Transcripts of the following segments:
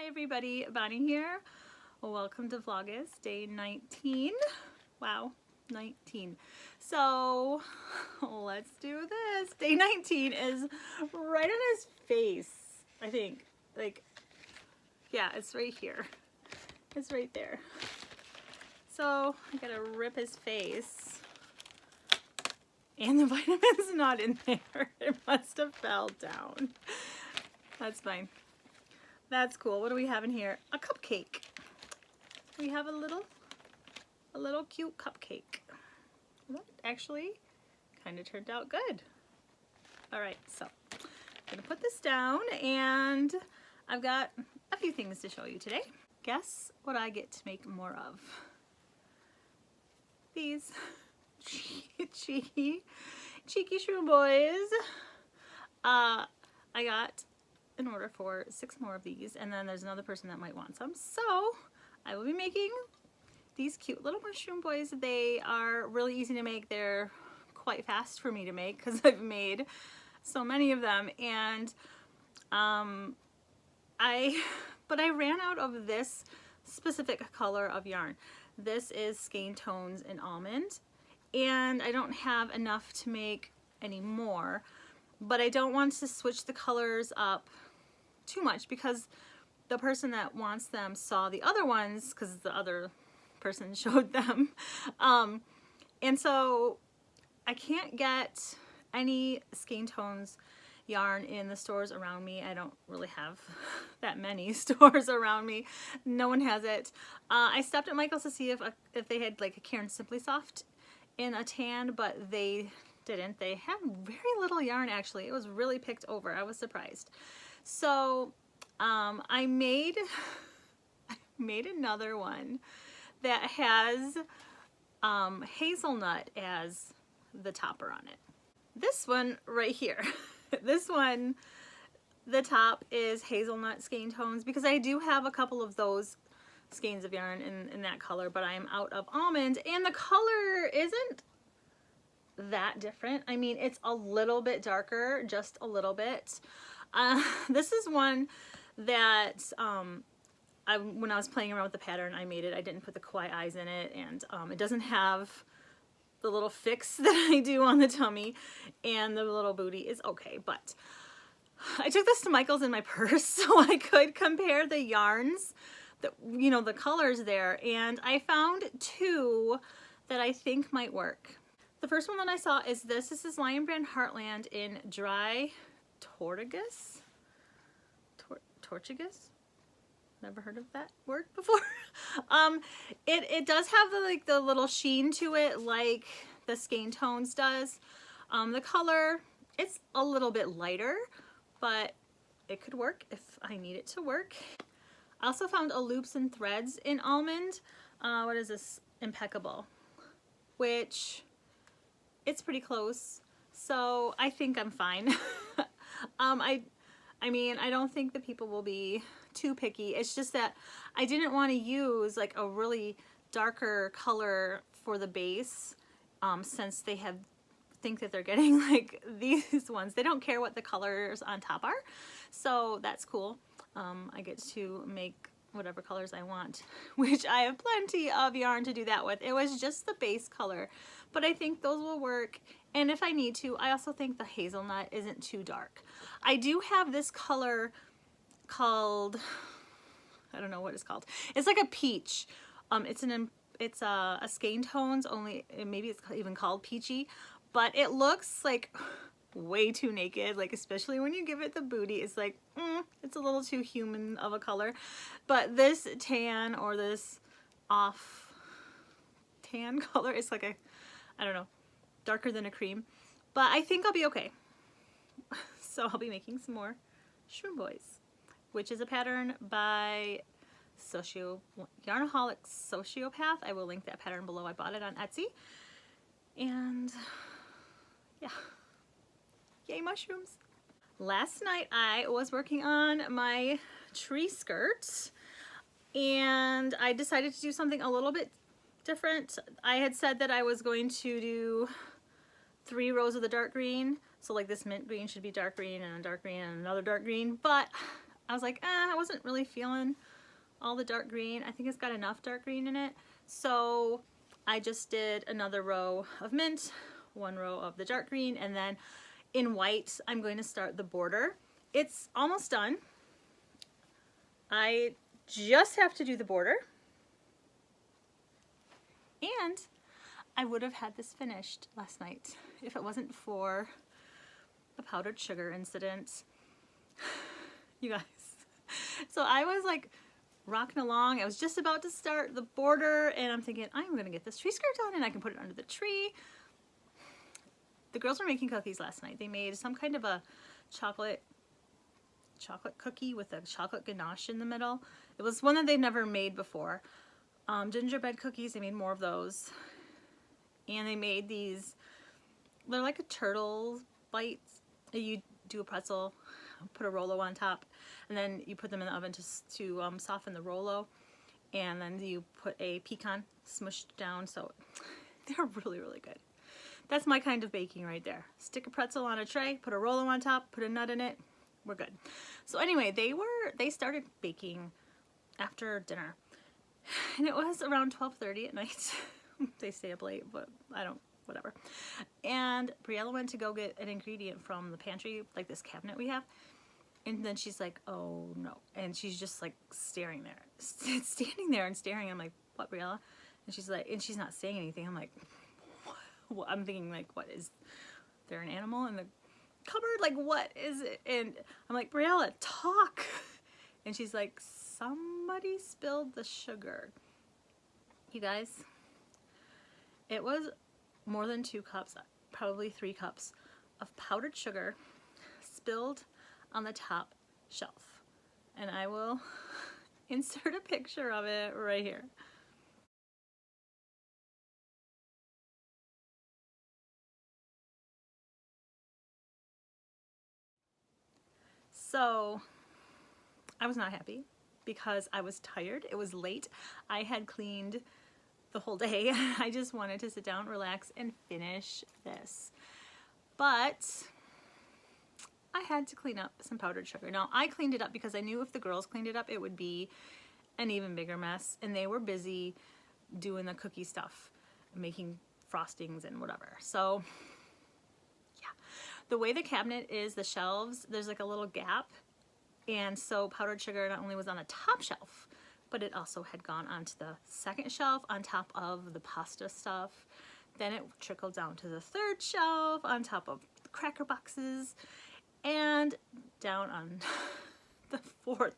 Hi everybody, Bonnie here. Welcome to Vlogmas, day 19. Wow, 19. So let's do this. Day 19 is right on his face, I think. Like, yeah, it's right here. It's right there. So I gotta rip his face. And the vitamin's not in there. It must have fell down. That's fine. That's cool. What do we have in here? A cupcake. We have a little cute cupcake. That actually kind of turned out good. All right, so I'm gonna put this down and I've got a few things to show you today. Guess what I get to make more of? These cheeky shroom boys. I got an order for 6 more of these, and then there's another person that might want some. So I will be making these cute little mushroom boys. They are really easy to make. They're quite fast for me to make because I've made so many of them. And I ran out of this specific color of yarn. This is Skein Tones in Almond, and I don't have enough to make any more, but I don't want to switch the colors up too much because the person that wants them saw the other ones because the other person showed them. And so I can't get any Skein Tones yarn in the stores around me. I don't really have that many stores around me. No one has it. I stopped at Michael's to see if they had like a Cairn Simply Soft in a tan, but they didn't. They have very little yarn actually. It was really picked over. I was surprised. So I made another one that has hazelnut as the topper on it. This one right here. This one, the top is hazelnut Skein Tones because I do have a couple of those skeins of yarn in that color, but I am out of almond, and the color isn't that different. I mean, it's a little bit darker, just a little bit. This is one that when I was playing around with the pattern, I made it. I didn't put the kawaii eyes in it, and it doesn't have the little fix that I do on the tummy, and the little booty is okay. But I took this to Michael's in my purse so I could compare the yarns, the colors there, and I found 2 that I think might work. The first one that I saw is this. This is Lion Brand Heartland in Dry Tortugas. Tortugas? Never heard of that word before. It does have the little sheen to it like the Skein Tones does. The color, it's a little bit lighter, but it could work if I need it to work. I also found a Loops and Threads in Almond. What is this? Impeccable, which it's pretty close, so I think I'm fine. I mean, I don't think that people will be too picky. It's just that I didn't want to use like a really darker color for the base, since they think that they're getting like these ones. They don't care what the colors on top are, so that's cool. I get to make whatever colors I want, which I have plenty of yarn to do that with. It was just the base color, but I think those will work. And if I need to, I also think the hazelnut isn't too dark. I do have this color called, I don't know what it's called. It's like a peach. It's a Skein Tones, only maybe it's even called peachy, but it looks like way too naked, like especially when you give it the booty. It's like it's a little too human of a color. But this tan, or this off tan color, is like a, I don't know, darker than a cream, but I think I'll be okay. So I'll be making some more Shroom Boys, which is a pattern by Yarnaholic Sociopath. I will link that pattern below. I bought it on Etsy, and yeah, yay mushrooms. Last night I was working on my tree skirt, and I decided to do something a little bit different. I had said that I was going to do 3 rows of the dark green, so like this mint green should be dark green, and a dark green, and another dark green, but I was like, I wasn't really feeling all the dark green. I think it's got enough dark green in it. So I just did another row of mint, one row of the dark green, and then in white, I'm going to start the border. It's almost done. I just have to do the border. And I would have had this finished last night if it wasn't for the powdered sugar incident. You guys. So I was like rocking along. I was just about to start the border and I'm thinking, I'm going to get this tree skirt done and I can put it under the tree. The girls were making cookies last night. They made some kind of a chocolate cookie with a chocolate ganache in the middle. It was one that they've never made before. Gingerbread cookies, they made more of those. And they made these, they're like a turtle bites. You do a pretzel, put a Rolo on top, and then you put them in the oven to soften the Rolo. And then you put a pecan smushed down, so they're really, really good. That's my kind of baking right there. Stick a pretzel on a tray, put a Rolo on top, put a nut in it, we're good. So anyway, they started baking after dinner. And it was around 12:30 at night. They stay up late, but whatever. And Briella went to go get an ingredient from the pantry, like this cabinet we have. And then she's like, oh no. And she's just like staring there, standing there and staring. I'm like, what, Briella? And she's like, and she's not saying anything. I'm like, what? I'm thinking like, what, is there an animal in the cupboard? Like, what is it? And I'm like, Briella, talk. And she's like, somebody spilled the sugar. You guys, it was more than 2 cups, probably 3 cups of powdered sugar spilled on the top shelf. And I will insert a picture of it right here. So I was not happy because I was tired. It was late. I had cleaned the whole day. I just wanted to sit down, relax, and finish this. But I had to clean up some powdered sugar. Now, I cleaned it up because I knew if the girls cleaned it up, it would be an even bigger mess. And they were busy doing the cookie stuff, making frostings and whatever. So, yeah. The way the cabinet is, the shelves, there's like a little gap. And so powdered sugar not only was on the top shelf, but it also had gone onto the second shelf on top of the pasta stuff. Then it trickled down to the third shelf on top of the cracker boxes, and down on the fourth,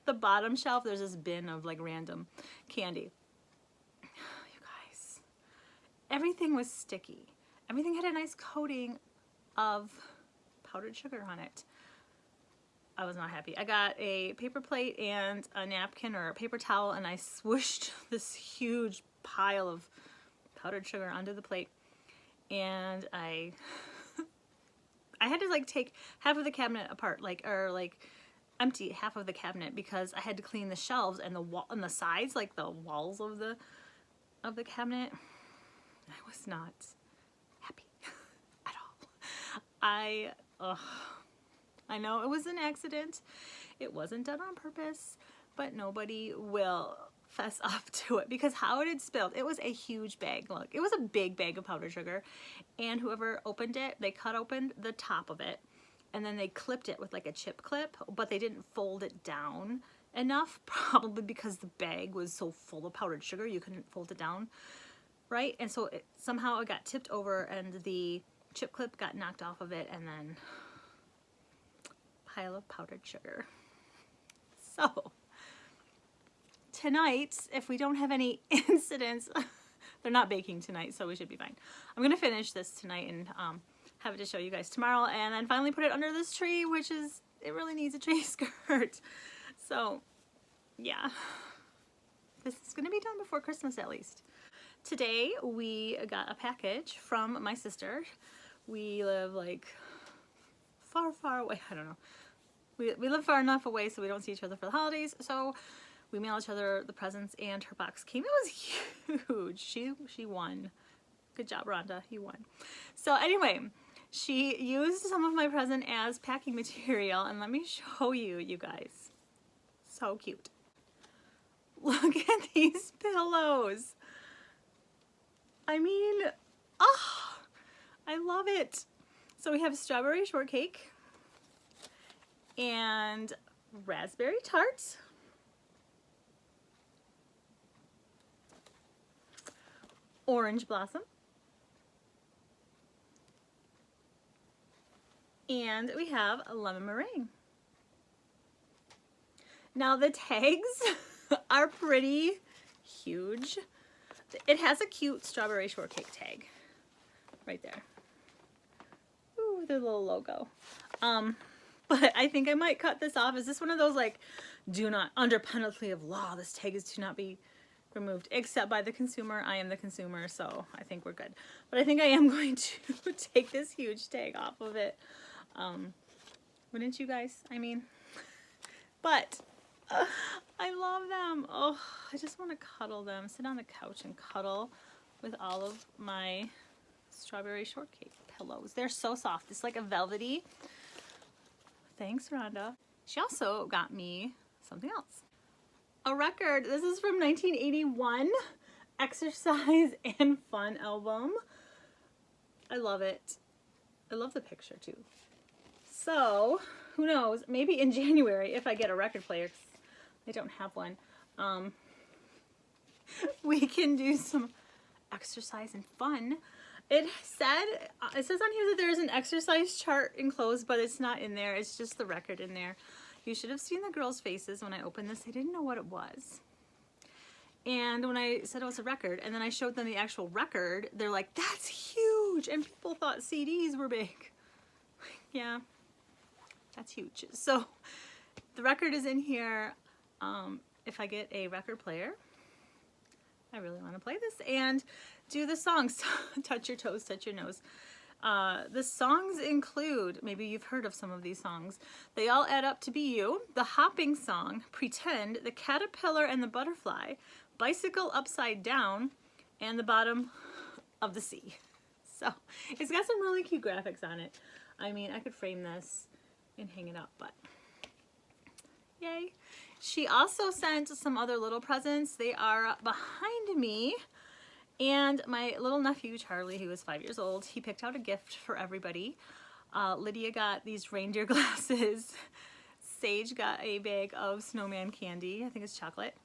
the bottom shelf, there's this bin of like random candy. You guys, everything was sticky. Everything had a nice coating of powdered sugar on it. I was not happy. I got a paper plate and a napkin or a paper towel, and I swooshed this huge pile of powdered sugar onto the plate. And I had to like take half of the cabinet apart, empty half of the cabinet, because I had to clean the shelves and the wall and the sides, like the walls of the cabinet. I was not happy at all. I know it was an accident. It wasn't done on purpose, but nobody will fess up to it because how it had spilled. It was a huge bag. Look, it was a big bag of powdered sugar, and whoever opened it, they cut open the top of it, and then they clipped it with like a chip clip, but they didn't fold it down enough, probably because the bag was so full of powdered sugar you couldn't fold it down, right? And so somehow it got tipped over and the chip clip got knocked off of it, and then pile of powdered sugar. So tonight, if we don't have any incidents, they're not baking tonight, so we should be fine. I'm gonna finish this tonight and have it to show you guys tomorrow, and then finally put it under this tree, which is, it really needs a tree skirt. So yeah, this is gonna be done before Christmas at least. Today we got a package from my sister. We live like far, far away. I don't know. We live far enough away so we don't see each other for the holidays. So we mail each other the presents, and her box came. It was huge. She won. Good job, Rhonda. You won. So anyway, she used some of my present as packing material, and let me show you, you guys. So cute. Look at these pillows. I mean, oh, I love it. So we have strawberry shortcake and raspberry tart. Orange blossom. And we have a lemon meringue. Now the tags are pretty huge. It has a cute strawberry shortcake tag right there. Ooh, with a little logo. But I think I might cut this off. Is this one of those like, do not, under penalty of law, this tag is to not be removed except by the consumer. I am the consumer, so I think we're good. But I think I am going to take this huge tag off of it. Wouldn't you guys? I mean, but I love them. Oh, I just want to cuddle them. Sit on the couch and cuddle with all of my strawberry shortcake pillows. They're so soft. It's like a velvety. Thanks, Rhonda. She also got me something else. A record. This is from 1981. Exercise and Fun album. I love it. I love the picture too. So, who knows? Maybe in January, if I get a record player, 'cause I don't have one, we can do some exercise and fun. It says on here that there's an exercise chart enclosed, but it's not in there. It's just the record in there. You should have seen the girls' faces when I opened this. They didn't know what it was. And when I said it was a record, and then I showed them the actual record, they're like, that's huge! And people thought CDs were big. Yeah, that's huge. So the record is in here. If I get a record player, I really want to play this and do the songs. Touch your toes, touch your nose. The songs include, maybe you've heard of some of these songs. They all add up to be you. The Hopping Song, Pretend, The Caterpillar and the Butterfly, Bicycle Upside Down, and The Bottom of the Sea. So it's got some really cute graphics on it. I mean, I could frame this and hang it up, but yay. She also sent some other little presents. They are behind me. And my little nephew, Charlie, who was 5 years old, he picked out a gift for everybody. Lydia got these reindeer glasses. Sage got a bag of snowman candy. I think it's chocolate.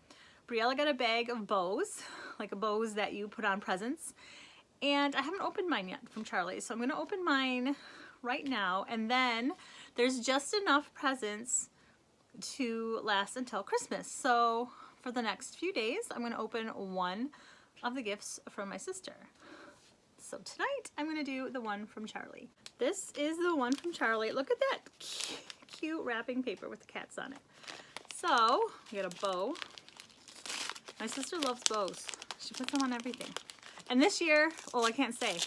Briella got a bag of bows, like a bows that you put on presents. And I haven't opened mine yet from Charlie, so I'm going to open mine right now. And then there's just enough presents to last until Christmas. So for the next few days, I'm going to open one of the gifts from my sister. So tonight I'm going to do the one from Charlie. This is the one from Charlie. Look at that cute wrapping paper with the cats on it. So we got a bow. My sister loves bows. She puts them on everything. And this year, well, I can't say.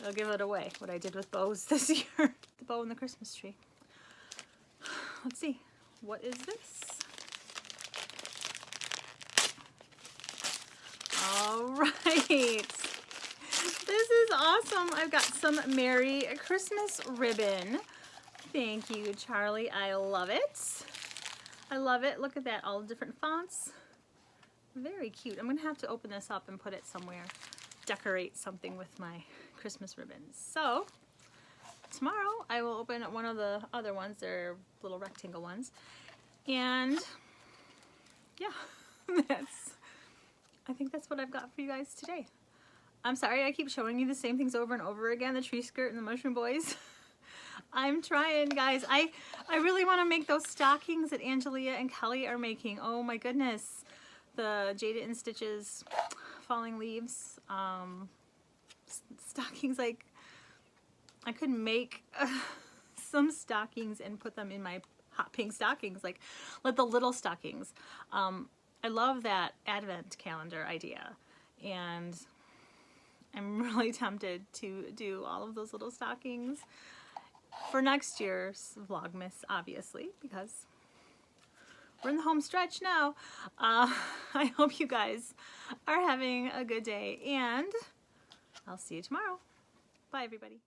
I'll give it away what I did with bows this year. The bow and the Christmas tree. Let's see. What is this? All right. This is awesome. I've got some Merry Christmas ribbon. Thank you, Charlie. I love it. I love it. Look at that. All the different fonts. Very cute. I'm going to have to open this up and put it somewhere. Decorate something with my Christmas ribbons. So tomorrow I will open one of the other ones. They're little rectangle ones. And yeah, I think that's what I've got for you guys today. I'm sorry I keep showing you the same things over and over again, the tree skirt and the mushroom boys. I'm trying, guys. I really want to make those stockings that Angelia and Kelly are making. Oh my goodness. The Jada and Stitches falling leaves. Stockings, like, I could make some stockings and put them in my hot pink stockings, like the little stockings. I love that advent calendar idea, and I'm really tempted to do all of those little stockings for next year's Vlogmas, obviously, because we're in the home stretch now. I hope you guys are having a good day, and I'll see you tomorrow. Bye, everybody.